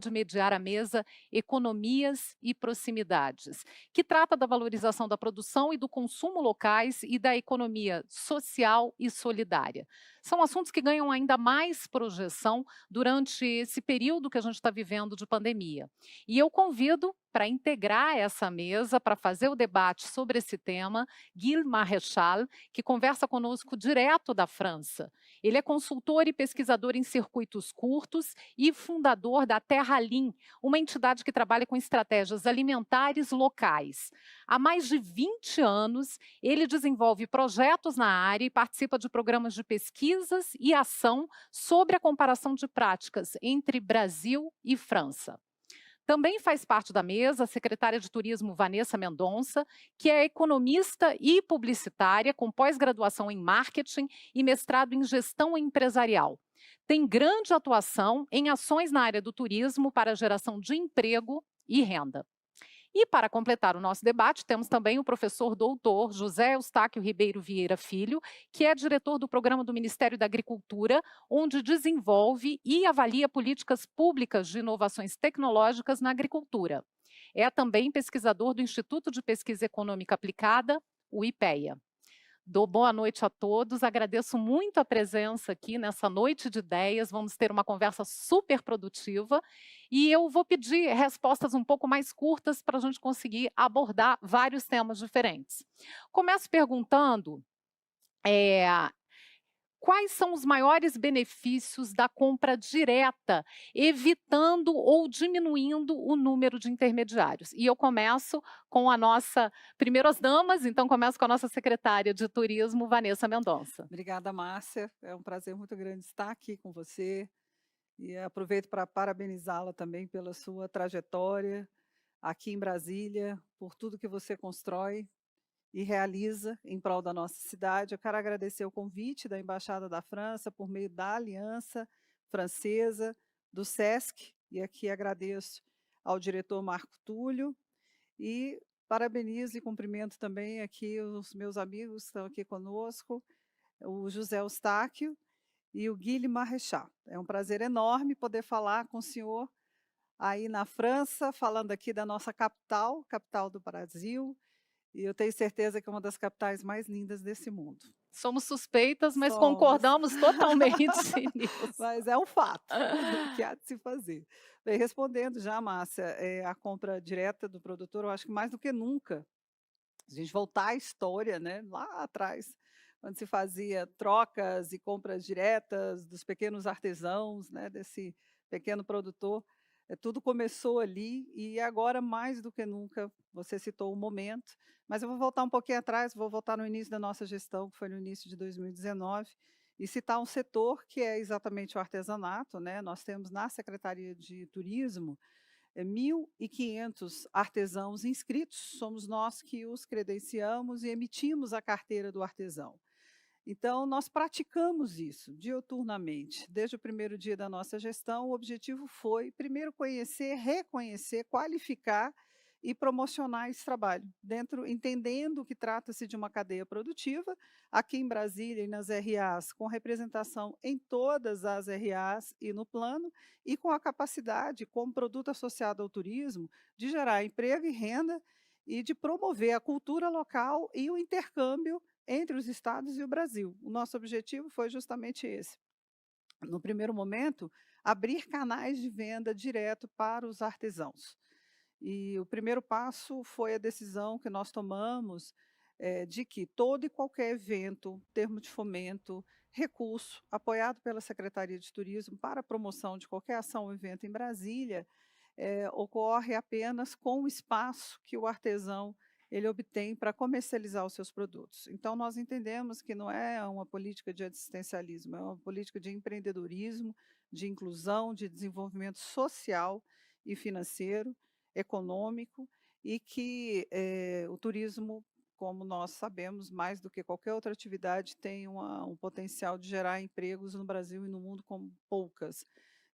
de mediar à mesa economias e proximidades, que trata da valorização da produção e do consumo locais e da economia social e solidária. São assuntos que ganham ainda mais projeção durante esse período que a gente está vivendo de pandemia. E eu convido para integrar essa mesa, para fazer o debate sobre esse tema, Gil Marechal, que conversa conosco direto da França. Ele é consultor e pesquisador em circuitos curtos e fundador da Terralim, uma entidade que trabalha com estratégias alimentares locais. Há mais de 20 anos, ele desenvolve projetos na área e participa de programas de pesquisas e ação sobre a comparação de práticas entre Brasil e França. Também faz parte da mesa a secretária de Turismo Vanessa Mendonça, que é economista e publicitária, com pós-graduação em marketing e mestrado em gestão empresarial. Tem grande atuação em ações na área do turismo para a geração de emprego e renda. E para completar o nosso debate, temos também o professor doutor José Eustáquio Ribeiro Vieira Filho, que é diretor do programa do Ministério da Agricultura, onde desenvolve e avalia políticas públicas de inovações tecnológicas na agricultura. É também pesquisador do Instituto de Pesquisa Econômica Aplicada, o IPEA. Dou boa noite a todos, agradeço muito a presença aqui nessa noite de ideias, vamos ter uma conversa super produtiva e eu vou pedir respostas um pouco mais curtas para a gente conseguir abordar vários temas diferentes. Começo perguntando, eh, quais são os maiores benefícios da compra direta, evitando ou diminuindo o número de intermediários? E eu começo com a nossa primeiro as damas, então começo com a nossa secretária de turismo, Vanessa Mendonça. Obrigada, Márcia. É um prazer muito grande estar aqui com você e aproveito para parabenizá-la também pela sua trajetória aqui em Brasília, por tudo que você constrói e realiza em prol da nossa cidade. Eu quero agradecer o convite da Embaixada da França por meio da Aliança Francesa, do SESC, e aqui agradeço ao diretor Marco Túlio e parabenizo e cumprimento também aqui os meus amigos que estão aqui conosco, o José Eustáquio e o Guilherme Marechal. É um prazer enorme poder falar com o senhor aí na França, falando aqui da nossa capital, capital do Brasil, e eu tenho certeza que é uma das capitais mais lindas desse mundo. Somos suspeitas, mas Somos, concordamos totalmente nisso. mas é um fato que há de se fazer. Bem, respondendo já, Márcia, a compra direta do produtor, eu acho que mais do que nunca, a gente voltar à história, né, lá atrás, quando se fazia trocas e compras diretas dos pequenos artesãos, né, desse pequeno produtor, tudo começou ali e agora mais do que nunca, você citou o momento, mas eu vou voltar um pouquinho atrás, vou voltar no início da nossa gestão, que foi no início de 2019, e citar um setor que é exatamente o artesanato, né? Nós temos na Secretaria de Turismo 1.500 artesãos inscritos, somos nós que os credenciamos e emitimos a carteira do artesão. Então, nós praticamos isso diuturnamente. Desde o primeiro dia da nossa gestão, o objetivo foi, primeiro, conhecer, reconhecer, qualificar e promocionar esse trabalho, dentro, entendendo que trata-se de uma cadeia produtiva, aqui em Brasília e nas RAs, com representação em todas as RAs e no plano, e com a capacidade, como produto associado ao turismo, de gerar emprego e renda e de promover a cultura local e o intercâmbio entre os estados e o Brasil. O nosso objetivo foi justamente esse. No primeiro momento, abrir canais de venda direto para os artesãos. E o primeiro passo foi a decisão que nós tomamos de que todo e qualquer evento, termo de fomento, recurso apoiado pela Secretaria de Turismo para a promoção de qualquer ação ou evento em Brasília, ocorre apenas com o espaço que o artesão ele obtém para comercializar os seus produtos. Então, nós entendemos que não é uma política de assistencialismo, é uma política de empreendedorismo, de inclusão, de desenvolvimento social e financeiro, econômico, e que o turismo, como nós sabemos, mais do que qualquer outra atividade, tem um potencial de gerar empregos no Brasil e no mundo como poucas.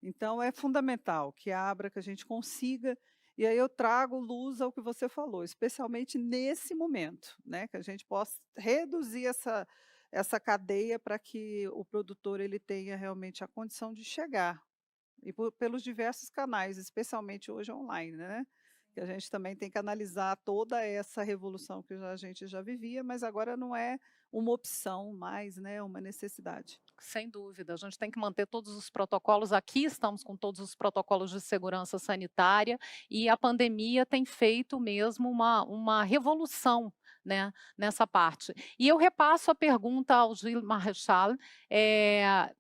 Então, é fundamental que abra, que a gente consiga, e aí eu trago luz ao que você falou, especialmente nesse momento, né, que a gente possa reduzir essa cadeia para que o produtor ele tenha realmente a condição de chegar e pelos diversos canais, especialmente hoje online, né, que a gente também tem que analisar toda essa revolução que a gente já vivia, mas agora não é uma opção mais, né, uma necessidade. Sem dúvida, a gente tem que manter todos os protocolos. Aqui estamos com todos os protocolos de segurança sanitária e a pandemia tem feito mesmo uma revolução, né, nessa parte. E eu repasso a pergunta ao Gilles Marechal,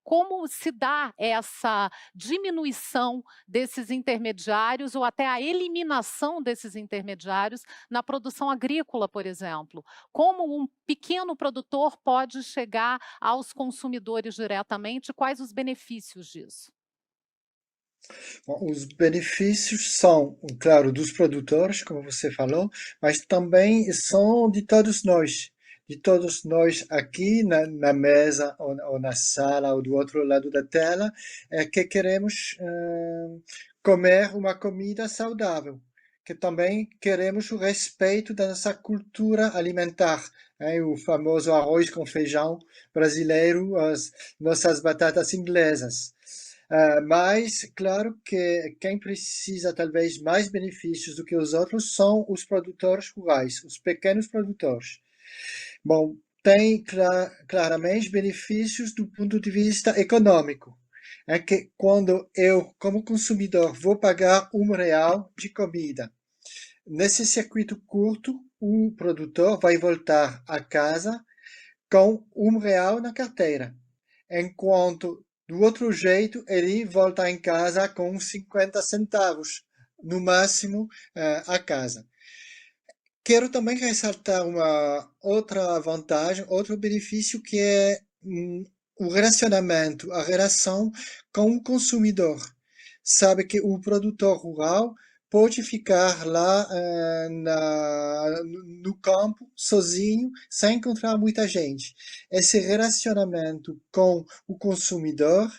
como se dá essa diminuição desses intermediários ou até a eliminação desses intermediários na produção agrícola, por exemplo? Como um pequeno produtor pode chegar aos consumidores diretamente? Quais os benefícios disso? Bom, os benefícios são, claro, dos produtores, como você falou, mas também são de todos nós aqui na mesa ou na sala ou do outro lado da tela, que queremos comer uma comida saudável, que também queremos o respeito da nossa cultura alimentar, o famoso arroz com feijão brasileiro, as nossas batatas inglesas. Mas, claro que quem precisa talvez mais benefícios do que os outros são os produtores rurais, os pequenos produtores. Bom, tem claramente benefícios do ponto de vista econômico. É que quando eu, como consumidor, vou pagar R$ 1 de comida, nesse circuito curto, o produtor vai voltar a casa com R$ 1 na carteira, enquanto do outro jeito ele volta em casa com 50 centavos, no máximo, a casa. Quero também ressaltar uma outra vantagem, outro benefício que é o relacionamento, a relação com o consumidor. Sabe que o produtor rural pode ficar lá no campo, sozinho, sem encontrar muita gente. Esse relacionamento com o consumidor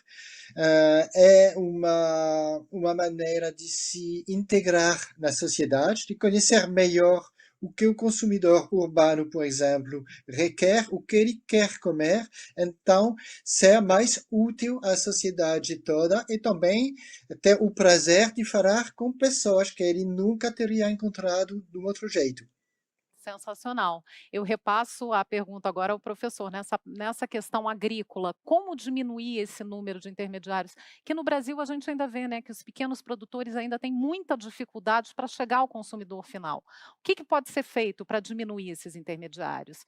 é uma maneira de se integrar na sociedade, de conhecer melhor o que o consumidor urbano, por exemplo, requer, o que ele quer comer, então ser mais útil à sociedade toda e também ter o prazer de falar com pessoas que ele nunca teria encontrado de um outro jeito. Sensacional. Eu repasso a pergunta agora ao professor, nessa questão agrícola, como diminuir esse número de intermediários? Que no Brasil a gente ainda vê, né, que os pequenos produtores ainda têm muita dificuldade para chegar ao consumidor final. O que pode ser feito para diminuir esses intermediários?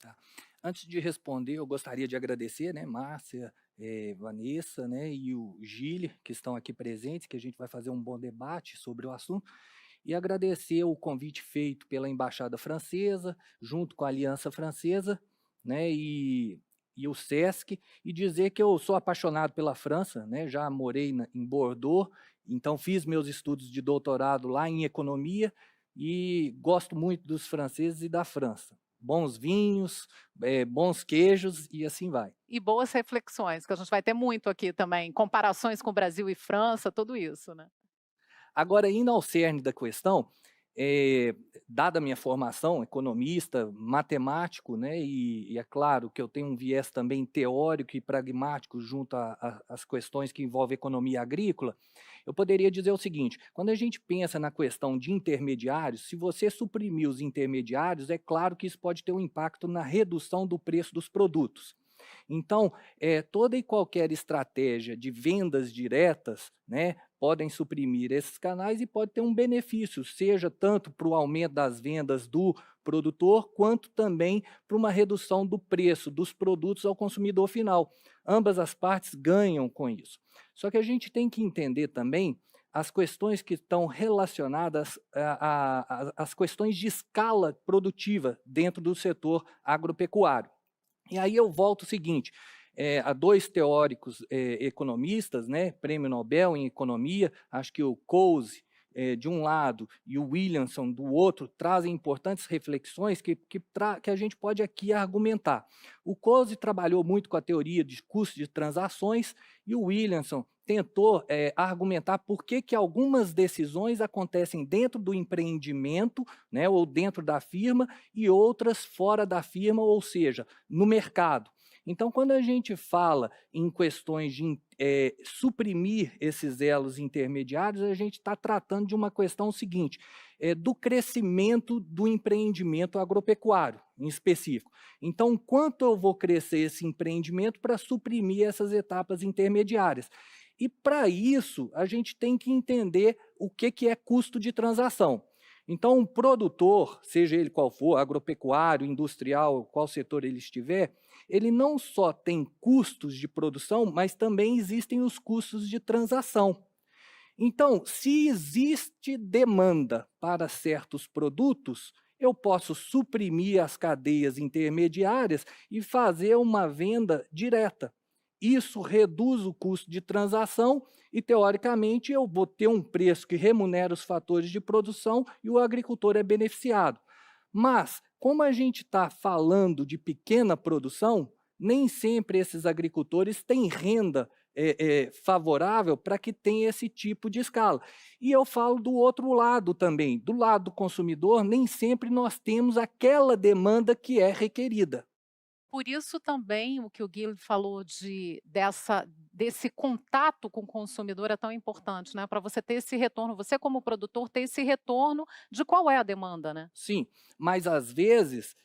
Tá. Antes de responder, eu gostaria de agradecer, né, Márcia, Vanessa, né, e o Gile, que estão aqui presentes, que a gente vai fazer um bom debate sobre o assunto, e agradecer o convite feito pela Embaixada Francesa, junto com a Aliança Francesa, né, e o SESC, e dizer que eu sou apaixonado pela França, né, já morei em Bordeaux, então fiz meus estudos de doutorado lá em economia, e gosto muito dos franceses e da França. Bons vinhos, bons queijos e assim vai. E boas reflexões, que a gente vai ter muito aqui também, comparações com Brasil e França, tudo isso, né? Agora, indo ao cerne da questão, dada a minha formação, economista, matemático, né, e é claro que eu tenho um viés também teórico e pragmático junto às questões que envolvem economia agrícola, eu poderia dizer o seguinte: quando a gente pensa na questão de intermediários, se você suprimir os intermediários, é claro que isso pode ter um impacto na redução do preço dos produtos. Então, toda e qualquer estratégia de vendas diretas, né, podem suprimir esses canais e pode ter um benefício, seja tanto para o aumento das vendas do produtor, quanto também para uma redução do preço dos produtos ao consumidor final. Ambas as partes ganham com isso. Só que a gente tem que entender também as questões que estão relacionadas às questões de escala produtiva dentro do setor agropecuário. E aí eu volto o seguinte, há dois teóricos economistas, né, prêmio Nobel em economia, acho que o Coase, de um lado, e o Williamson, do outro, trazem importantes reflexões que a gente pode aqui argumentar. O Coase trabalhou muito com a teoria de custo de transações e o Williamson tentou argumentar por que algumas decisões acontecem dentro do empreendimento, né, ou dentro da firma, e outras fora da firma, ou seja, no mercado. Então, quando a gente fala em questões de suprimir esses elos intermediários, a gente está tratando de uma questão seguinte, do crescimento do empreendimento agropecuário, em específico. Então, quanto eu vou crescer esse empreendimento para suprimir essas etapas intermediárias? E, para isso, a gente tem que entender o que é custo de transação. Então, um produtor, seja ele qual for, agropecuário, industrial, qual setor ele estiver, ele não só tem custos de produção, mas também existem os custos de transação. Então, se existe demanda para certos produtos, eu posso suprimir as cadeias intermediárias e fazer uma venda direta. Isso reduz o custo de transação e, teoricamente, eu vou ter um preço que remunera os fatores de produção e o agricultor é beneficiado. Mas, como a gente está falando de pequena produção, nem sempre esses agricultores têm renda favorável para que tenha esse tipo de escala. E eu falo do outro lado também, do lado do consumidor, nem sempre nós temos aquela demanda que é requerida. Por isso também o que o Gui falou desse contato com o consumidor é tão importante, né, para você ter esse retorno, você como produtor ter esse retorno de qual é a demanda, né. Sim, mas às vezes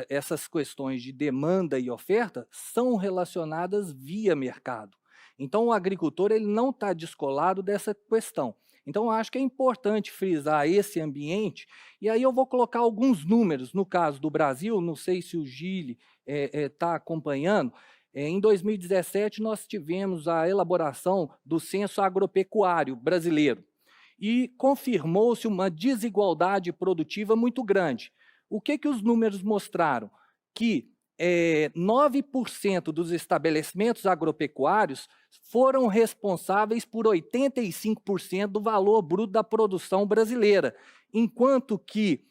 essas questões de demanda e oferta são relacionadas via mercado. Então o agricultor ele não está descolado dessa questão. Então eu acho que é importante frisar esse ambiente, e aí eu vou colocar alguns números, no caso do Brasil, não sei se o Gili está acompanhando, em 2017 nós tivemos a elaboração do Censo Agropecuário Brasileiro e confirmou-se uma desigualdade produtiva muito grande. O que os números mostraram? Que 9% dos estabelecimentos agropecuários foram responsáveis por 85% do valor bruto da produção brasileira, enquanto que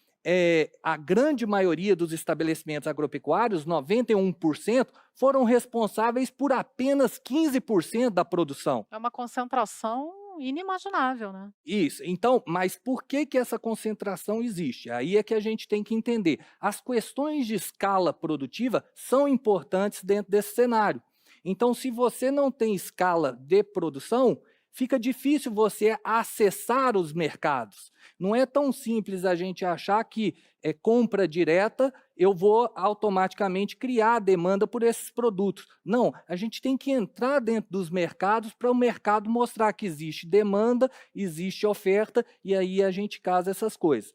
a grande maioria dos estabelecimentos agropecuários, 91%, foram responsáveis por apenas 15% da produção. É uma concentração inimaginável, né. Isso. Então, mas por que essa concentração existe? Aí é que a gente tem que entender. As questões de escala produtiva são importantes dentro desse cenário. Então, se você não tem escala de produção, fica difícil você acessar os mercados. Não é tão simples a gente achar que é compra direta, eu vou automaticamente criar demanda por esses produtos. Não, a gente tem que entrar dentro dos mercados para o mercado mostrar que existe demanda, existe oferta, e aí a gente casa essas coisas.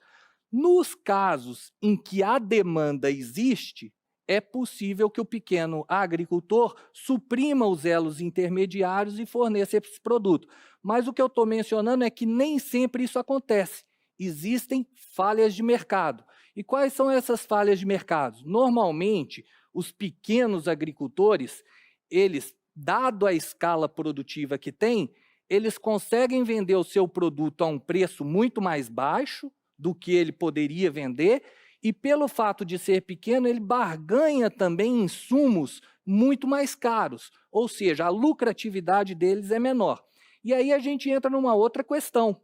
Nos casos em que a demanda existe, é possível que o pequeno agricultor suprima os elos intermediários e forneça esse produto. Mas o que eu estou mencionando é que nem sempre isso acontece. Existem falhas de mercado. E quais são essas falhas de mercado? Normalmente, os pequenos agricultores, eles, dado a escala produtiva que têm, eles conseguem vender o seu produto a um preço muito mais baixo do que ele poderia vender, e pelo fato de ser pequeno, ele barganha também insumos muito mais caros, ou seja, a lucratividade deles é menor. E aí a gente entra numa outra questão.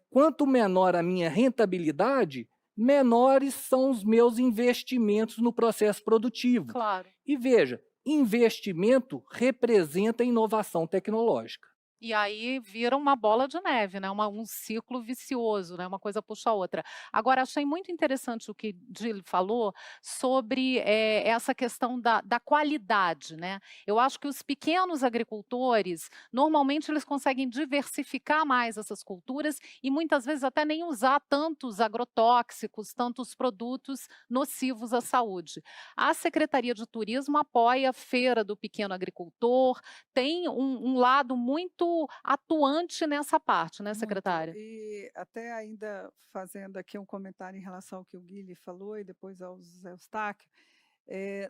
Quanto menor a minha rentabilidade, menores são os meus investimentos no processo produtivo. Claro. E veja, investimento representa inovação tecnológica. E aí vira uma bola de neve, né, um ciclo vicioso, né, uma coisa puxa a outra. Agora achei muito interessante o que Gil falou sobre, essa questão da qualidade, né. Eu acho que os pequenos agricultores, normalmente eles conseguem diversificar mais essas culturas e muitas vezes até nem usar tantos agrotóxicos, tantos produtos nocivos à saúde. A Secretaria de Turismo apoia a Feira do Pequeno Agricultor, tem um lado muito atuante nessa parte, né, Muito. secretária? E até ainda fazendo aqui um comentário em relação ao que o Guilherme falou e depois ao Zé Eustáquio,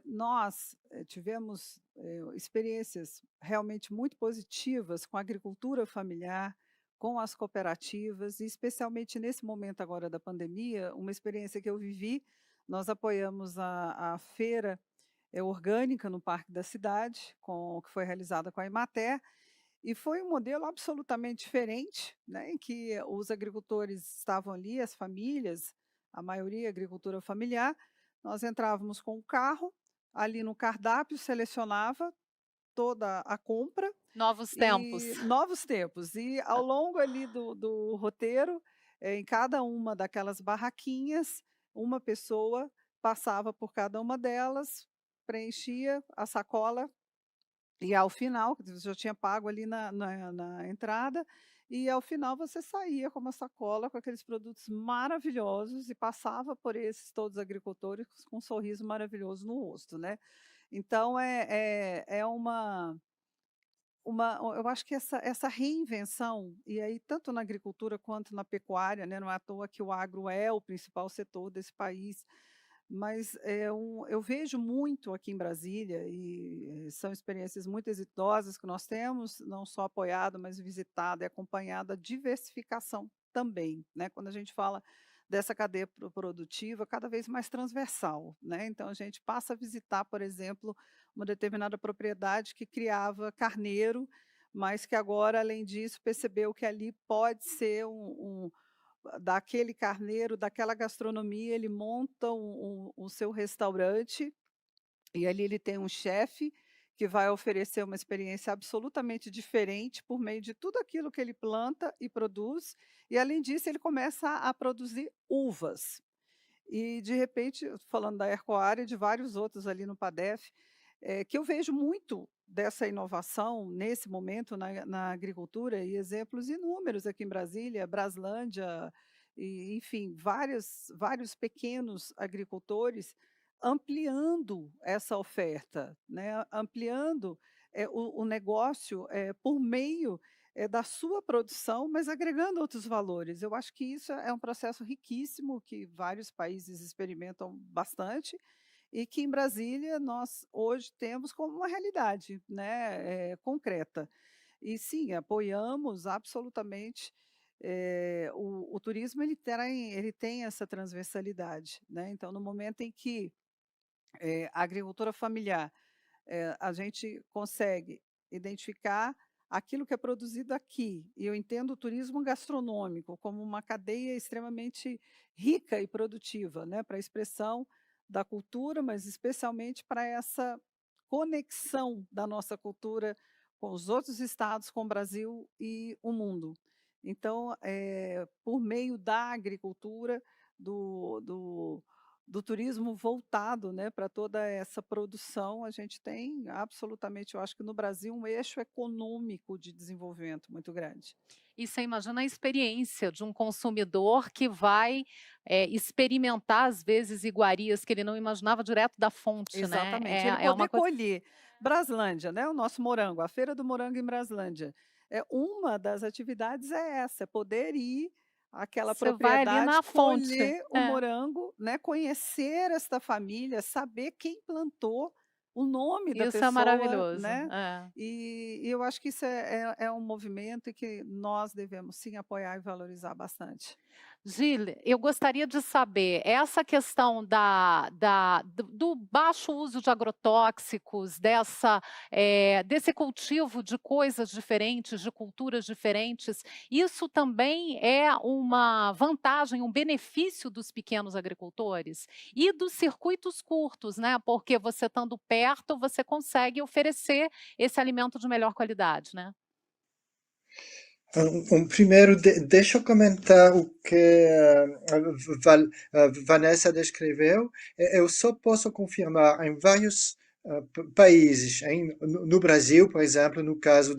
nós tivemos experiências realmente muito positivas com a agricultura familiar, com as cooperativas, e especialmente nesse momento agora da pandemia, uma experiência que eu vivi, nós apoiamos a feira orgânica no Parque da Cidade, que foi realizada com a Emater, e foi um modelo absolutamente diferente, né, em que os agricultores estavam ali, as famílias, a maioria agricultura familiar, nós entrávamos com o carro, ali no cardápio, selecionava toda a compra Novos tempos. e novos tempos. E ao longo ali do roteiro, em cada uma daquelas barraquinhas, uma pessoa passava por cada uma delas, preenchia a sacola e ao final, quer dizer, você já tinha pago ali na entrada, e ao final você saía com uma sacola com aqueles produtos maravilhosos e passava por esses todos agricultores com um sorriso maravilhoso no rosto, né. Então é uma eu acho que essa reinvenção, e aí tanto na agricultura quanto na pecuária, né, não é à toa que o agro é o principal setor desse país, mas eu vejo muito aqui em Brasília e são experiências muito exitosas que nós temos, não só apoiado, mas visitado e acompanhado a diversificação também, né, quando a gente fala dessa cadeia produtiva cada vez mais transversal, né, então a gente passa a visitar, por exemplo, uma determinada propriedade que criava carneiro, mas que agora, além disso, percebeu que ali pode ser daquele carneiro, daquela gastronomia, ele monta o seu restaurante, e ali ele tem um chefe que vai oferecer uma experiência absolutamente diferente por meio de tudo aquilo que ele planta e produz, e além disso ele começa a produzir uvas. E de repente, falando da Ercoária e de vários outros ali no Padef, que eu vejo muito dessa inovação nesse momento na agricultura e exemplos inúmeros aqui em Brasília, Braslândia, e enfim, vários pequenos agricultores ampliando essa oferta, né, ampliando, o negócio, por meio, da sua produção, mas agregando outros valores. Eu acho que isso é um processo riquíssimo que vários países experimentam bastante e que em Brasília nós hoje temos como uma realidade, né, concreta. E sim, apoiamos absolutamente, o turismo ele tem essa transversalidade, né, então no momento em que, a agricultura familiar, a gente consegue identificar aquilo que é produzido aqui, e eu entendo o turismo gastronômico como uma cadeia extremamente rica e produtiva, né, para a expressão da cultura, mas especialmente para essa conexão da nossa cultura com os outros estados, com o Brasil e o mundo. Então, por meio da agricultura, do do do turismo voltado, né, para toda essa produção, a gente tem absolutamente, eu acho que no Brasil, um eixo econômico de desenvolvimento muito grande. E você imagina a experiência de um consumidor que vai, experimentar, às vezes, iguarias que ele não imaginava direto da fonte, né. Exatamente, ele É uma poder coisa. colher. Braslândia, né, o nosso morango, a feira do morango em Braslândia. Uma das atividades é essa, é poder ir àquela Você vai ali propriedade, na fonte. colher o É. morango, né, conhecer esta família, saber quem plantou, o nome da Isso é pessoa, maravilhoso. né, É. e eu acho que isso é um movimento que nós devemos sim apoiar e valorizar bastante. Gilles, eu gostaria de saber, essa questão do baixo uso de agrotóxicos, desse cultivo de coisas diferentes, de culturas diferentes, isso também é uma vantagem, um benefício dos pequenos agricultores? E dos circuitos curtos, né, porque você estando perto, você consegue oferecer esse alimento de melhor qualidade, né? Primeiro, deixa eu comentar o que Vanessa descreveu. Eu só posso confirmar em vários países, no Brasil, por exemplo, no caso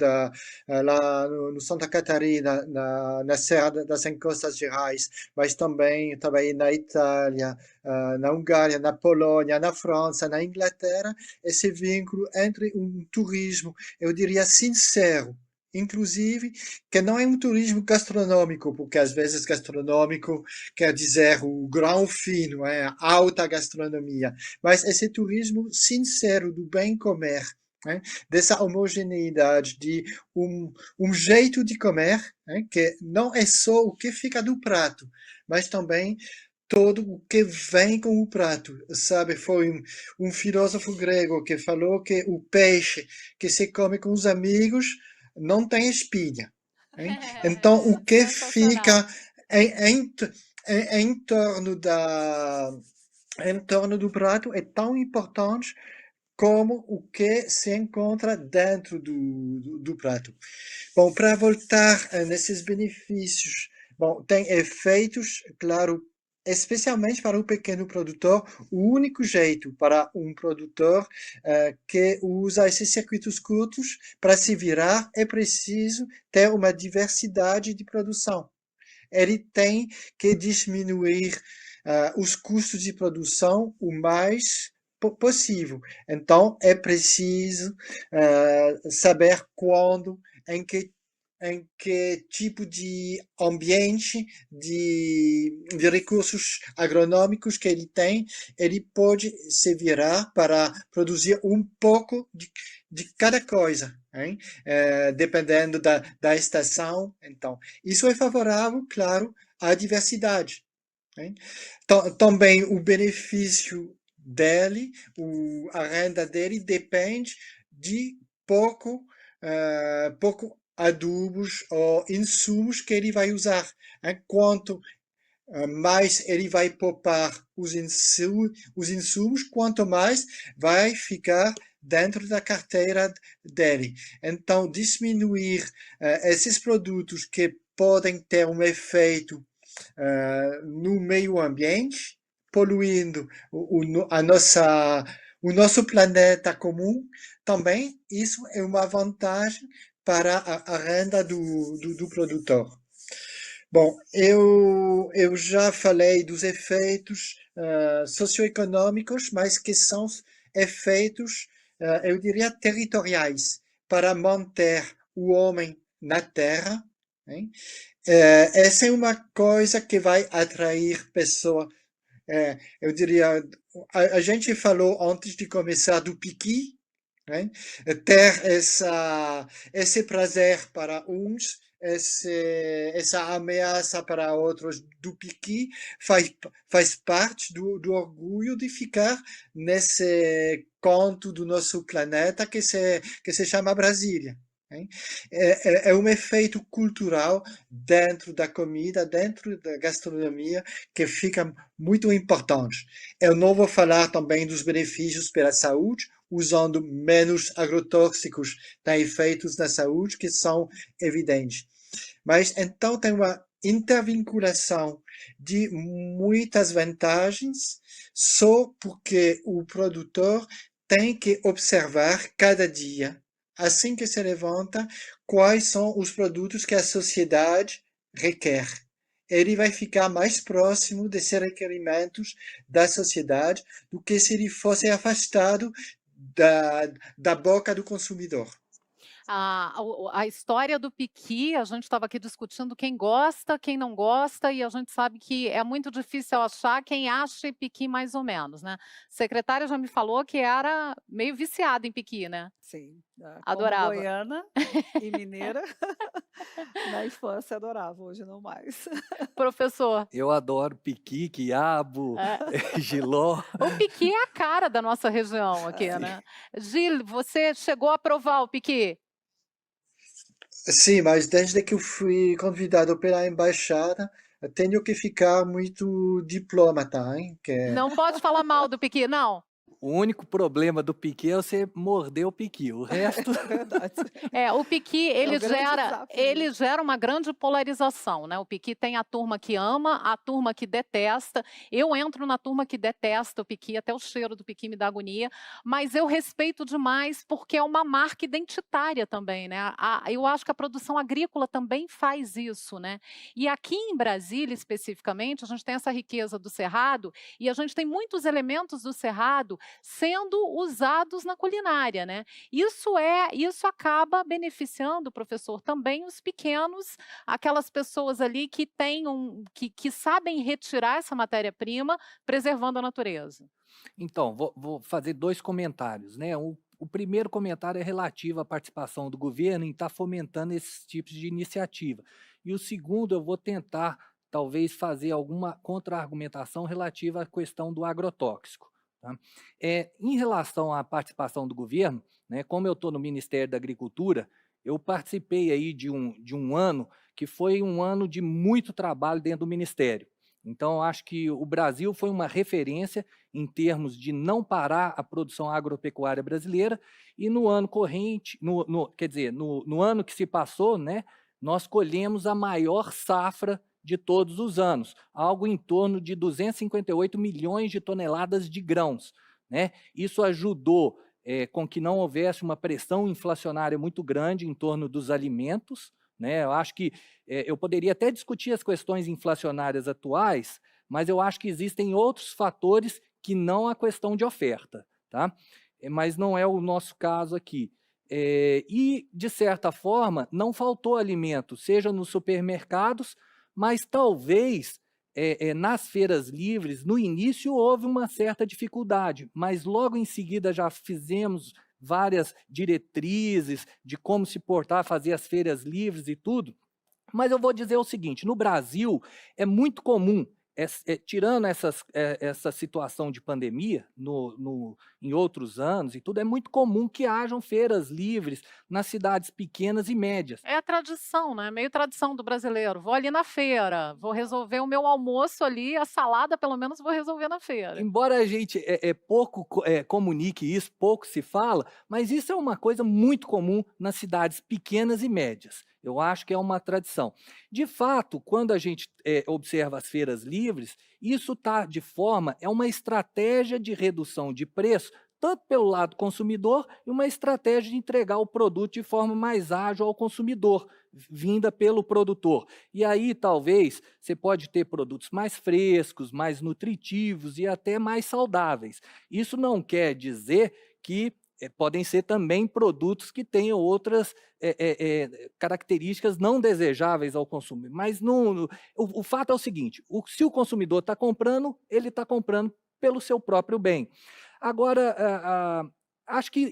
lá no Santa Catarina, na Serra das Encostas Gerais, mas também na Itália, na Hungária, na Polônia, na França, na Inglaterra, esse vínculo entre um turismo, eu diria, sincero, inclusive, que não é um turismo gastronômico, porque às vezes gastronômico quer dizer o grão fino, a alta gastronomia, mas esse turismo sincero do bem comer, dessa homogeneidade de um jeito de comer, que não é só o que fica do prato, mas também todo o que vem com o prato, sabe? Foi um filósofo grego que falou que o peixe que se come com os amigos não tem espinha, hein? Então, o que Sensacional. fica em, em, em torno em torno do prato é tão importante como o que se encontra dentro do prato. Bom, para voltar nesses benefícios, bom, tem efeitos, claro, especialmente para o pequeno produtor. O único jeito para um produtor que usa esses circuitos curtos para se virar é preciso ter uma diversidade de produção. Ele tem que diminuir os custos de produção o mais possível. Então, é preciso saber quando, em que tipo de ambiente, de recursos agronômicos que ele tem, ele pode se virar para produzir um pouco de cada coisa, hein? Dependendo da estação. Então, isso é favorável, claro, à diversidade, hein? Também o benefício dele, a renda dele depende de pouco adubos ou insumos que ele vai usar. Quanto mais ele vai poupar os insumos, quanto mais vai ficar dentro da carteira dele. Então, diminuir esses produtos que podem ter um efeito no meio ambiente, poluindo o nosso planeta comum, também isso é uma vantagem para a renda do produtor. Bom, eu já falei dos efeitos socioeconômicos, mas que são efeitos, eu diria, territoriais, para manter o homem na Terra, hein? Essa é uma coisa que vai atrair pessoas. Eu diria, a gente falou antes de começar do piqui, né? Ter esse prazer para uns, essa ameaça para outros do piqui faz parte do orgulho de ficar nesse canto do nosso planeta que se chama Brasília, hein? É um efeito cultural dentro da comida, dentro da gastronomia, que fica muito importante. Eu não vou falar também dos benefícios para a saúde, usando menos agrotóxicos, tem efeitos na saúde que são evidentes. Mas então tem uma intervinculação de muitas vantagens só porque o produtor tem que observar cada dia, assim que se levanta, quais são os produtos que a sociedade requer. Ele vai ficar mais próximo desses requerimentos da sociedade do que se ele fosse afastado da boca do consumidor. A história do piqui, a gente estava aqui discutindo quem gosta, quem não gosta, e a gente sabe que é muito difícil achar quem ache piqui mais ou menos, né. A secretária já me falou que era meio viciada em piqui, né. Sim, como Adorava. goiana e mineira, na infância adorava, hoje não mais. Professor, Eu adoro piqui, quiabo, jiló. o piqui é a cara da nossa região aqui, Sim. né. Gil, você chegou a provar o piqui? Sim, mas desde que eu fui convidado pela embaixada, eu tenho que ficar muito diplomata, hein? Não pode falar mal do piqui, não? O único problema do piqui é você morder o piqui, o resto É verdade. O piqui É o grande desafio. ele gera uma grande polarização, né, o piqui tem a turma que ama, a turma que detesta. Eu entro na turma que detesta o piqui, até o cheiro do piqui me dá agonia, mas eu respeito demais, porque é uma marca identitária também, né. Eu acho que a produção agrícola também faz isso, né. E aqui em Brasília, especificamente, a gente tem essa riqueza do cerrado, e a gente tem muitos elementos do cerrado sendo usados na culinária, né. Isso acaba beneficiando, professor, também os pequenos, aquelas pessoas ali que têm que sabem retirar essa matéria-prima, preservando a natureza. Então, vou fazer 2 comentários, né. O primeiro comentário é relativo à participação do governo em estar fomentando esses tipos de iniciativa. E o segundo, eu vou tentar, talvez, fazer alguma contra-argumentação relativa à questão do agrotóxico, tá. Em relação à participação do governo, né, como eu estou no Ministério da Agricultura, eu participei aí de um ano que foi um ano de muito trabalho dentro do ministério. Então, eu acho que o Brasil foi uma referência em termos de não parar a produção agropecuária brasileira, e no ano corrente, quer dizer, no ano que se passou, né, nós colhemos a maior safra de todos os anos, algo em torno de 258 milhões de toneladas de grãos, né? Isso ajudou com que não houvesse uma pressão inflacionária muito grande em torno dos alimentos, né? Eu acho que eu poderia até discutir as questões inflacionárias atuais, mas eu acho que existem outros fatores que não a questão de oferta, tá? Mas não é o nosso caso aqui. E, de certa forma, não faltou alimento, seja nos supermercados, mas talvez nas feiras livres, no início houve uma certa dificuldade, mas logo em seguida já fizemos várias diretrizes de como se portar, fazer as feiras livres e tudo. Mas eu vou dizer o seguinte, no Brasil é muito comum, tirando essa situação de pandemia em outros anos e tudo, é muito comum que hajam feiras livres nas cidades pequenas e médias. É a tradição, né, meio tradição do brasileiro. Vou ali na feira, vou resolver o meu almoço ali, a salada pelo menos vou resolver na feira. Embora a gente pouco comunique isso, pouco se fala, mas isso é uma coisa muito comum nas cidades pequenas e médias. Eu acho que é uma tradição. De fato, quando a gente observa as feiras livres, isso está é uma estratégia de redução de preço, tanto pelo lado consumidor, e uma estratégia de entregar o produto de forma mais ágil ao consumidor, vinda pelo produtor. E aí, talvez, você pode ter produtos mais frescos, mais nutritivos e até mais saudáveis. Isso não quer dizer que podem ser também produtos que tenham outras características não desejáveis ao consumo. Mas o fato é o seguinte, se o consumidor está comprando, ele está comprando pelo seu próprio bem. Agora, acho que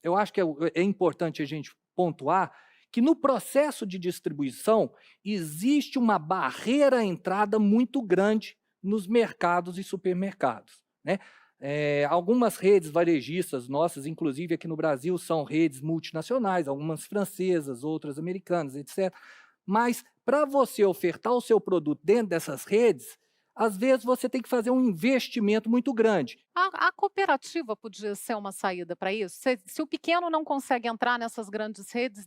eu acho que é importante a gente pontuar que no processo de distribuição existe uma barreira à entrada muito grande nos mercados e supermercados, né? Algumas redes varejistas nossas, inclusive aqui no Brasil, são redes multinacionais, algumas francesas, outras americanas, etc. Mas para você ofertar o seu produto dentro dessas redes, às vezes você tem que fazer um investimento muito grande. A cooperativa podia ser uma saída para isso? Se o pequeno não consegue entrar nessas grandes redes,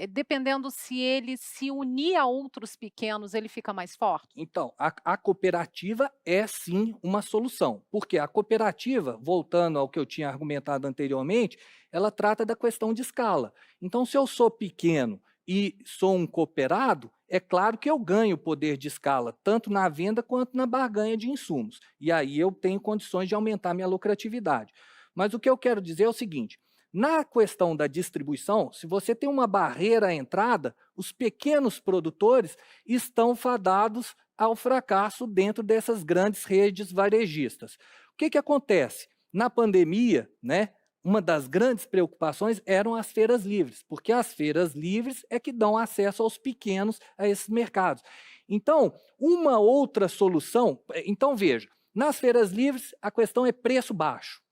dependendo se ele se unir a outros pequenos, ele fica mais forte? Então, a cooperativa é sim uma solução, porque a cooperativa, voltando ao que eu tinha argumentado anteriormente, ela trata da questão de escala. Então, se eu sou pequeno e sou um cooperado, é claro que eu ganho poder de escala, tanto na venda quanto na barganha de insumos. E aí eu tenho condições de aumentar minha lucratividade. Mas o que eu quero dizer é o seguinte, na questão da distribuição, se você tem uma barreira à entrada, os pequenos produtores estão fadados ao fracasso dentro dessas grandes redes varejistas. O que acontece? Na pandemia, né, uma das grandes preocupações eram as feiras livres, porque as feiras livres é que dão acesso aos pequenos a esses mercados. Então, uma outra solução, então veja, nas feiras livres a questão é preço baixo.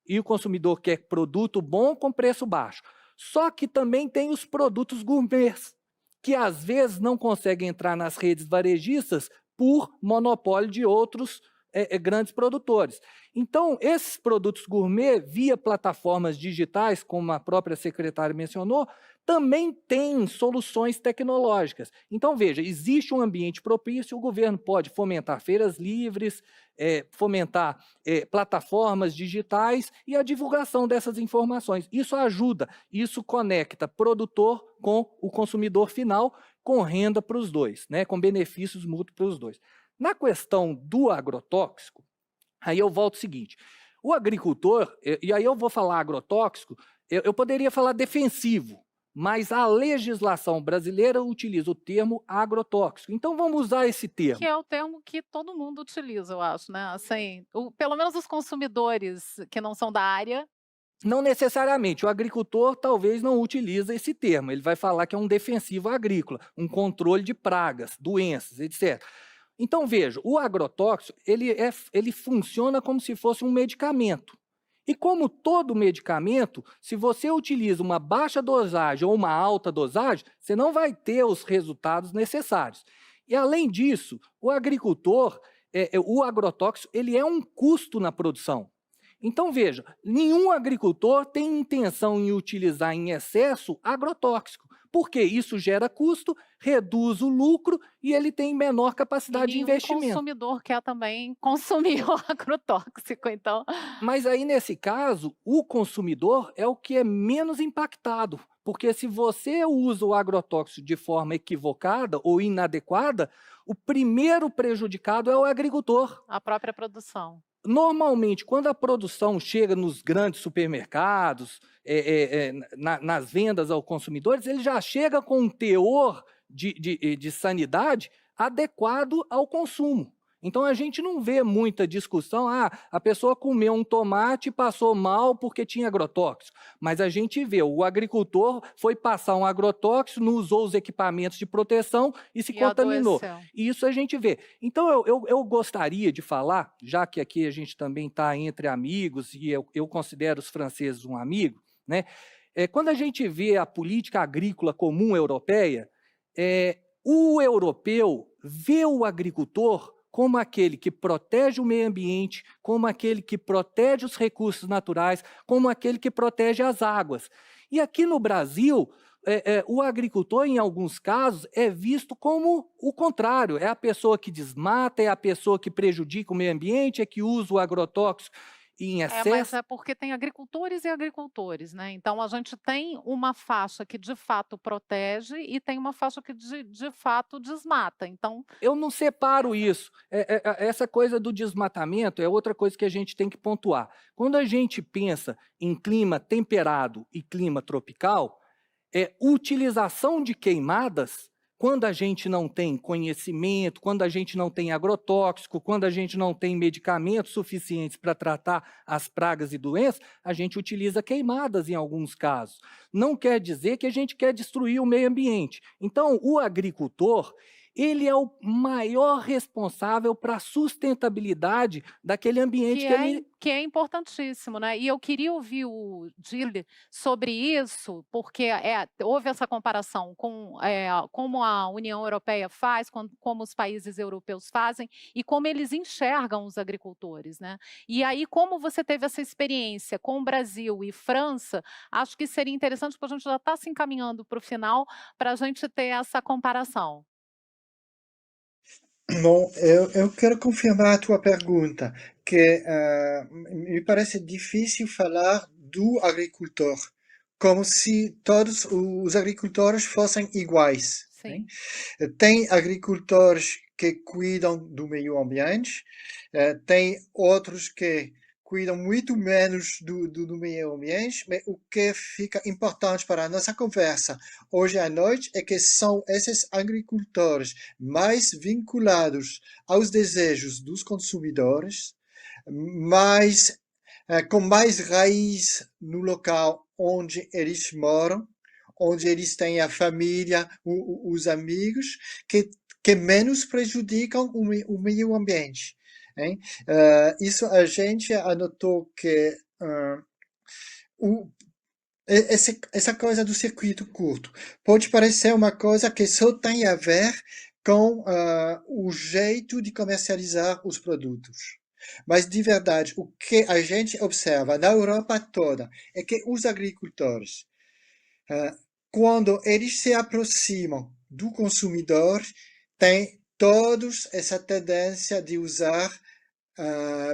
E o consumidor quer produto bom com preço baixo. Só que também tem os produtos gourmets, que às vezes não conseguem entrar nas redes varejistas por monopólio de outros grandes produtores. Então, esses produtos gourmet, via plataformas digitais, como a própria secretária mencionou, também têm soluções tecnológicas. Então, veja, existe um ambiente propício, o governo pode fomentar feiras livres, fomentar plataformas digitais e a divulgação dessas informações. Isso ajuda, isso conecta produtor com o consumidor final, com renda para os dois, né, com benefícios mútuos para os dois. Na questão do agrotóxico, aí eu volto ao seguinte, o agricultor, e aí eu vou falar agrotóxico, eu poderia falar defensivo, mas a legislação brasileira utiliza o termo agrotóxico. Então vamos usar esse termo. Que é o termo que todo mundo utiliza, eu acho, né? Assim, pelo menos os consumidores que não são da área. Não necessariamente, o agricultor talvez não utilize esse termo, ele vai falar que é um defensivo agrícola, um controle de pragas, doenças, etc. Então, veja, o agrotóxico, ele funciona como se fosse um medicamento. E como todo medicamento, se você utiliza uma baixa dosagem ou uma alta dosagem, você não vai ter os resultados necessários. E, além disso, o agricultor, o agrotóxico, ele é um custo na produção. Então, veja, nenhum agricultor tem intenção em utilizar em excesso agrotóxico, porque isso gera custo, reduz o lucro e ele tem menor E capacidade de nenhum investimento. consumidor quer também consumir o agrotóxico, então Mas aí, nesse caso, o consumidor é o que é menos impactado, porque se você usa o agrotóxico de forma equivocada ou inadequada, o primeiro prejudicado é o agricultor. a própria produção. Normalmente, quando a produção chega nos grandes supermercados, nas vendas aos consumidores, ele já chega com um teor de sanidade adequado ao consumo. Então, a gente não vê muita discussão, a pessoa comeu um tomate e passou mal porque tinha agrotóxico. Mas a gente vê, o agricultor foi passar um agrotóxico, não usou os equipamentos de proteção e se E contaminou. adoeceu. Isso a gente vê. Então, eu gostaria de falar, já que aqui a gente também está entre amigos, e eu considero os franceses um amigo, né? Quando a gente vê a política agrícola comum europeia, o europeu vê o agricultor como aquele que protege o meio ambiente, como aquele que protege os recursos naturais, como aquele que protege as águas. E aqui no Brasil, o agricultor, em alguns casos, é visto como o contrário. É a pessoa que desmata, é a pessoa que prejudica o meio ambiente, é que usa o agrotóxico em Mas excesso. é porque tem agricultores e agricultores, né, então a gente tem uma faixa que de fato protege e tem uma faixa que de fato desmata, então Eu não separo isso. Essa coisa do desmatamento é outra coisa que a gente tem que pontuar. Quando a gente pensa em clima temperado e clima tropical, utilização de queimadas, quando a gente não tem conhecimento, quando a gente não tem agrotóxico, quando a gente não tem medicamentos suficientes para tratar as pragas e doenças, a gente utiliza queimadas em alguns casos. Não quer dizer que a gente quer destruir o meio ambiente. Então, o agricultor, ele é o maior responsável para a sustentabilidade daquele ambiente que ele. que é importantíssimo, né. E eu queria ouvir o Gilles sobre isso, porque, houve essa comparação com, como a União Europeia faz, como os países europeus fazem e como eles enxergam os agricultores, né. E aí, como você teve essa experiência com o Brasil e França, acho que seria interessante, porque a gente já está se encaminhando para o final, para a gente ter essa comparação. Bom, eu quero confirmar a tua pergunta, que me parece difícil falar do agricultor, como se todos os agricultores fossem iguais, né? Sim. Tem agricultores que cuidam do meio ambiente, tem outros que cuidam muito menos do meio ambiente, mas o que fica importante para a nossa conversa hoje à noite é que são esses agricultores mais vinculados aos desejos dos consumidores, mais, com mais raiz no local onde eles moram, onde eles têm a família, os amigos, que menos prejudicam o meio ambiente, hein? Isso a gente anotou que o, essa coisa do circuito curto pode parecer uma coisa que só tem a ver com o jeito de comercializar os produtos. Mas, de verdade, o que a gente observa na Europa toda é que os agricultores, quando eles se aproximam do consumidor, têm todos essa tendência de usar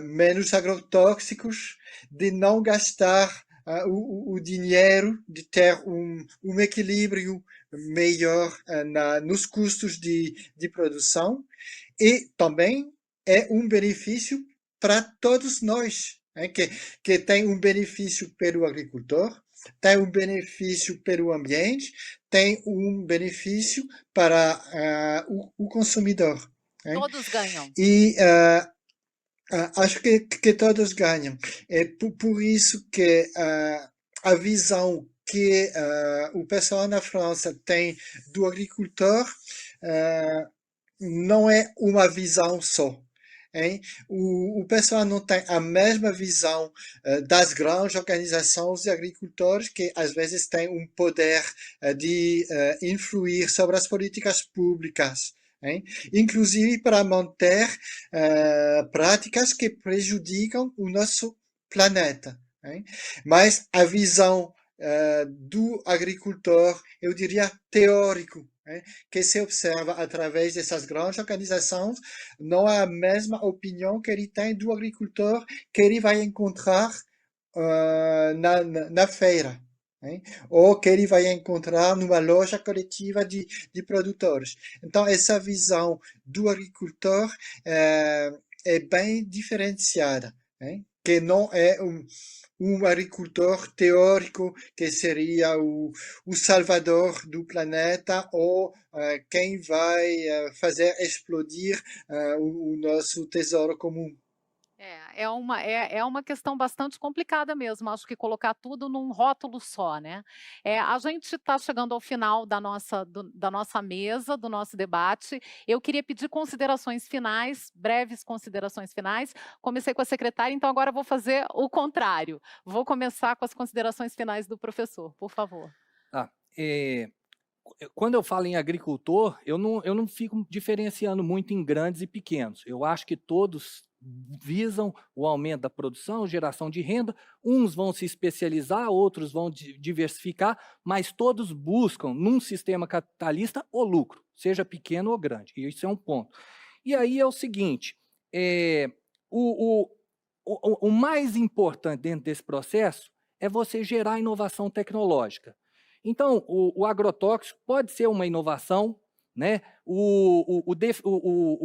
menos agrotóxicos, de não gastar o dinheiro, de ter um equilíbrio melhor nos custos de produção, e também é um benefício para todos nós, né? Que tem um benefício para o agricultor, tem um benefício para o ambiente, tem um benefício para o consumidor, né? Todos ganham. E acho que todos ganham. É por isso que a visão que o pessoal na França tem do agricultor não é uma visão só. Hein? O pessoal não tem a mesma visão das grandes organizações de agricultores, que às vezes têm um poder de influir sobre as políticas públicas, hein? Inclusive para manter práticas que prejudicam o nosso planeta, hein? Mas a visão do agricultor, eu diria teórico, hein, que se observa através dessas grandes organizações, não é a mesma opinião que ele tem do agricultor que ele vai encontrar na feira, hein? Ou que ele vai encontrar numa loja coletiva de produtores. Então, essa visão do agricultor é bem diferenciada, hein? Que não é um agricultor teórico que seria o salvador do planeta ou quem vai fazer explodir o nosso tesouro comum. É uma questão bastante complicada mesmo, acho que colocar tudo num rótulo só, né. A gente está chegando ao final da nossa mesa, do nosso debate. Eu queria pedir considerações finais, breves considerações finais. Comecei com a secretária, então agora vou fazer o contrário. Vou começar com as considerações finais do professor, por favor. Tá. Quando eu falo em agricultor, eu não fico diferenciando muito em grandes e pequenos. Eu acho que todos visam o aumento da produção, geração de renda. Uns vão se especializar, outros vão diversificar, mas todos buscam, num sistema capitalista, o lucro, seja pequeno ou grande. E isso é um ponto. E aí é o seguinte, o mais importante dentro desse processo é você gerar inovação tecnológica. Então, o agrotóxico pode ser uma inovação, né? O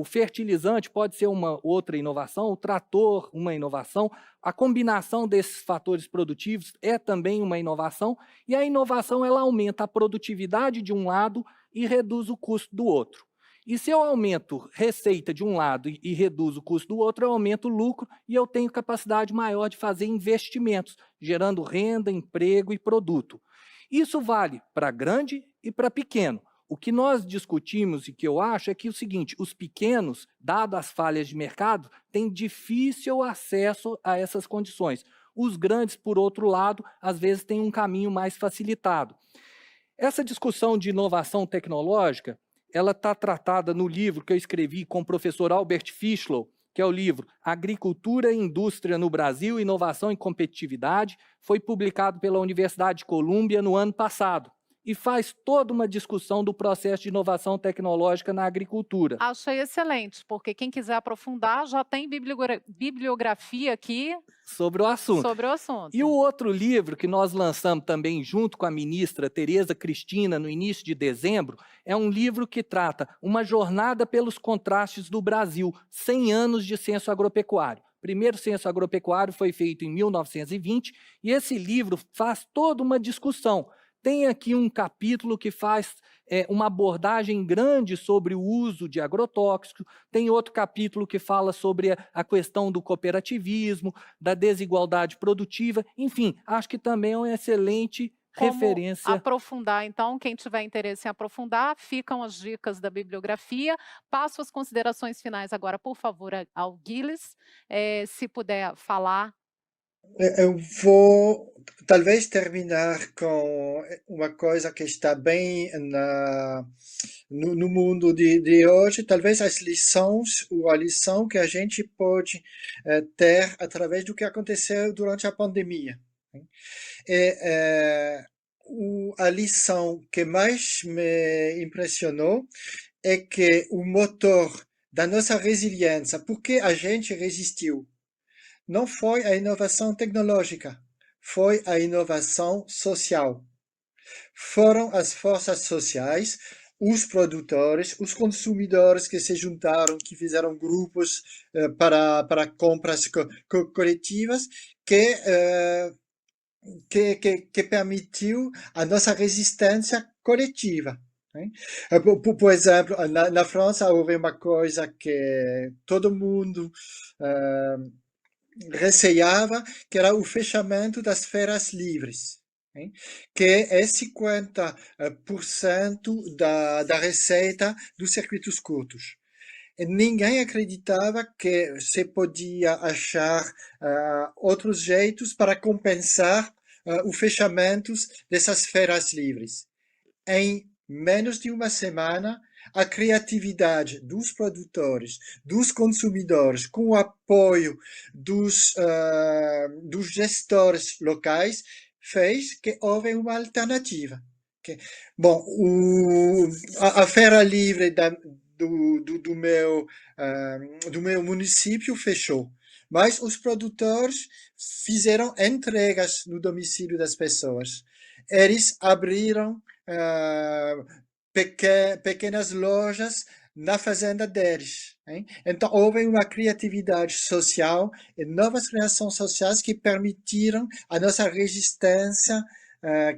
fertilizante pode ser uma outra inovação, o trator, uma inovação. A combinação desses fatores produtivos é também uma inovação, e a inovação ela aumenta a produtividade de um lado e reduz o custo do outro. E se eu aumento receita de um lado e reduzo o custo do outro, eu aumento o lucro e eu tenho capacidade maior de fazer investimentos, gerando renda, emprego e produto. Isso vale para grande e para pequeno. O que nós discutimos e que eu acho é que o seguinte, os pequenos, dado as falhas de mercado, têm difícil acesso a essas condições. Os grandes, por outro lado, às vezes têm um caminho mais facilitado. Essa discussão de inovação tecnológica, ela está tratada no livro que eu escrevi com o professor Albert Fischlow, que é o livro Agricultura e Indústria no Brasil, Inovação e Competitividade, foi publicado pela Universidade de Colômbia no ano passado, e faz toda uma discussão do processo de inovação tecnológica na agricultura. Achei excelente, porque quem quiser aprofundar já tem bibliografia aqui Sobre o assunto. sobre o assunto. E o outro livro que nós lançamos também junto com a ministra Tereza Cristina no início de dezembro, é um livro que trata uma jornada pelos contrastes do Brasil, 100 anos de censo agropecuário. O primeiro censo agropecuário foi feito em 1920 e esse livro faz toda uma discussão. Tem aqui um capítulo que faz uma abordagem grande sobre o uso de agrotóxicos, tem outro capítulo que fala sobre a questão do cooperativismo, da desigualdade produtiva, enfim, acho que também é uma excelente referência. Aprofundar, então, quem tiver interesse em aprofundar, ficam as dicas da bibliografia. Passo as considerações finais agora, por favor, ao Gilles, se puder falar. Eu vou talvez terminar com uma coisa que está bem no mundo de hoje, talvez as lições, ou a lição que a gente pode ter através do que aconteceu durante a pandemia. A lição que mais me impressionou é que o motor da nossa resiliência, porque a gente resistiu, não foi a inovação tecnológica, foi a inovação social. Foram as forças sociais, os produtores, os consumidores que se juntaram, que fizeram grupos para compras coletivas, que permitiu a nossa resistência coletiva. Por exemplo, na França houve uma coisa que todo mundo receava, que era o fechamento das feiras livres, que é 50% da receita dos circuitos curtos. E ninguém acreditava que se podia achar outros jeitos para compensar o fechamento dessas feiras livres. Em menos de uma semana, a criatividade dos produtores, dos consumidores, com o apoio dos gestores locais, fez que houve uma alternativa. Bom, a Feira Livre do meu município fechou, mas os produtores fizeram entregas no domicílio das pessoas. Eles abriram pequenas lojas na fazenda deles. Hein? Então, houve uma criatividade social e novas relações sociais que permitiram a nossa resistência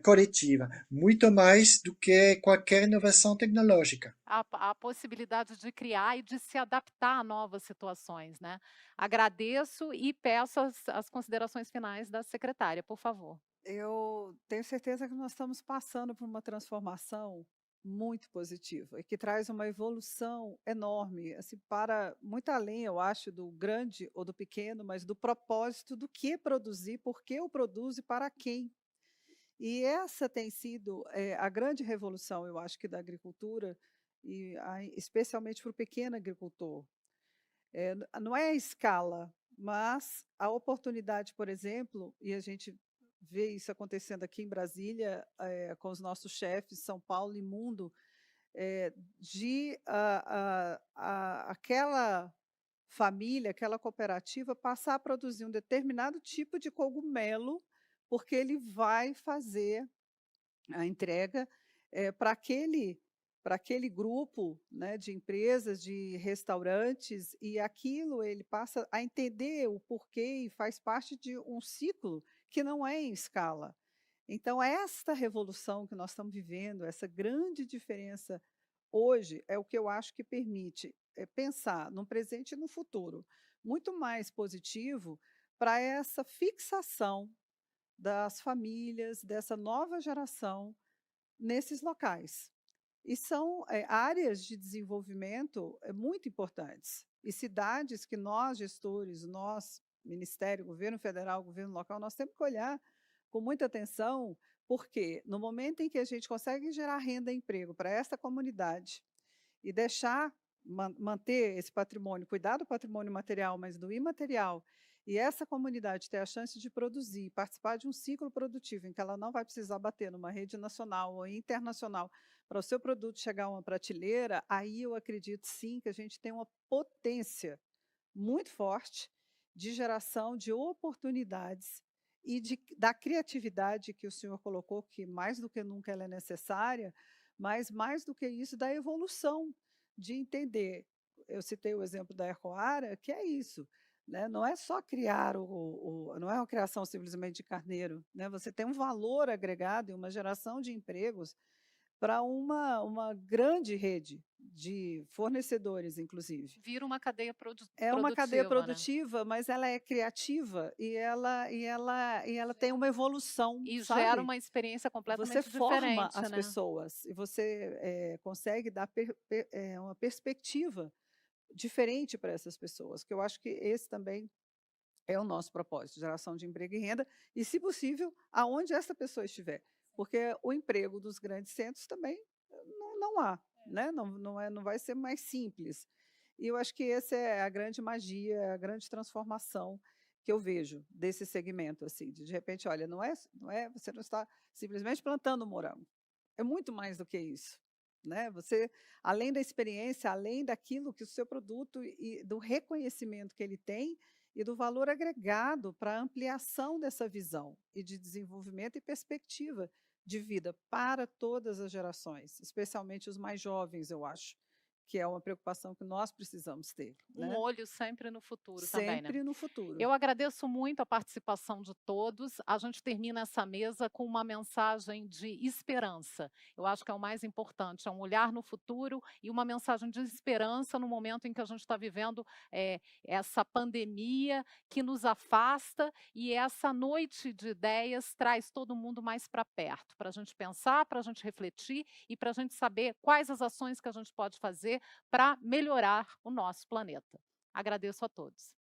coletiva, muito mais do que qualquer inovação tecnológica. A possibilidade de criar e de se adaptar a novas situações, né. Agradeço e peço as considerações finais da secretária, por favor. Eu tenho certeza que nós estamos passando por uma transformação muito positiva e que traz uma evolução enorme, assim, para muito além, eu acho, do grande ou do pequeno, mas do propósito do que produzir, por que eu produzo e para quem. E essa tem sido a grande revolução, eu acho que da agricultura, e especialmente para o pequeno agricultor. Não é a escala, mas a oportunidade, por exemplo, e a gente vê isso acontecendo aqui em Brasília, com os nossos chefes, São Paulo e mundo, de aquela família, aquela cooperativa passar a produzir um determinado tipo de cogumelo, porque ele vai fazer a entrega para aquele grupo, né, de empresas, de restaurantes, e aquilo ele passa a entender o porquê e faz parte de um ciclo que não é em escala. Então, esta revolução que nós estamos vivendo, essa grande diferença hoje, é o que eu acho que permite pensar no presente e no futuro muito mais positivo para essa fixação das famílias, dessa nova geração nesses locais. E são áreas de desenvolvimento muito importantes. E cidades que nós, gestores, nós, Ministério, Governo Federal, Governo Local, nós temos que olhar com muita atenção, porque no momento em que a gente consegue gerar renda e emprego para esta comunidade e deixar manter esse patrimônio, cuidar do patrimônio material, mas do imaterial, e essa comunidade ter a chance de produzir, participar de um ciclo produtivo em que ela não vai precisar bater numa rede nacional ou internacional para o seu produto chegar a uma prateleira, aí eu acredito sim que a gente tem uma potência muito forte de geração de oportunidades e da criatividade que o senhor colocou, que mais do que nunca ela é necessária, mas mais do que isso, da evolução, de entender. Eu citei o exemplo da Ecoara, que é isso, né? Não é só criar não é uma criação simplesmente de carneiro, né? Você tem um valor agregado e uma geração de empregos para uma grande rede de fornecedores, inclusive. Vira uma cadeia É uma cadeia produtiva, né. produtiva, mas ela é criativa e ela tem uma evolução, E gera sabe? uma experiência Você completamente forma diferente, as né. pessoas e você consegue dar uma perspectiva diferente para essas pessoas, que eu acho que esse também é o nosso propósito, geração de emprego e renda, e, se possível, aonde essa pessoa estiver, porque o emprego dos grandes centros também não há, né? Não vai ser mais simples. E eu acho que essa é a grande magia, a grande transformação que eu vejo desse segmento, assim, de repente, olha, você não está simplesmente plantando morango, é muito mais do que isso, né? Você, além da experiência, além daquilo que o seu produto e do reconhecimento que ele tem e do valor agregado para a ampliação dessa visão e de desenvolvimento e perspectiva de vida para todas as gerações, especialmente os mais jovens, eu acho, que é uma preocupação que nós precisamos ter, Um né? olho sempre no futuro também, né. Sempre no futuro. Eu agradeço muito a participação de todos. A gente termina essa mesa com uma mensagem de esperança. Eu acho que é o mais importante, é um olhar no futuro e uma mensagem de esperança no momento em que a gente está vivendo essa pandemia que nos afasta, e essa noite de ideias traz todo mundo mais para perto, para a gente pensar, para a gente refletir e para a gente saber quais as ações que a gente pode fazer para melhorar o nosso planeta. Agradeço a todos.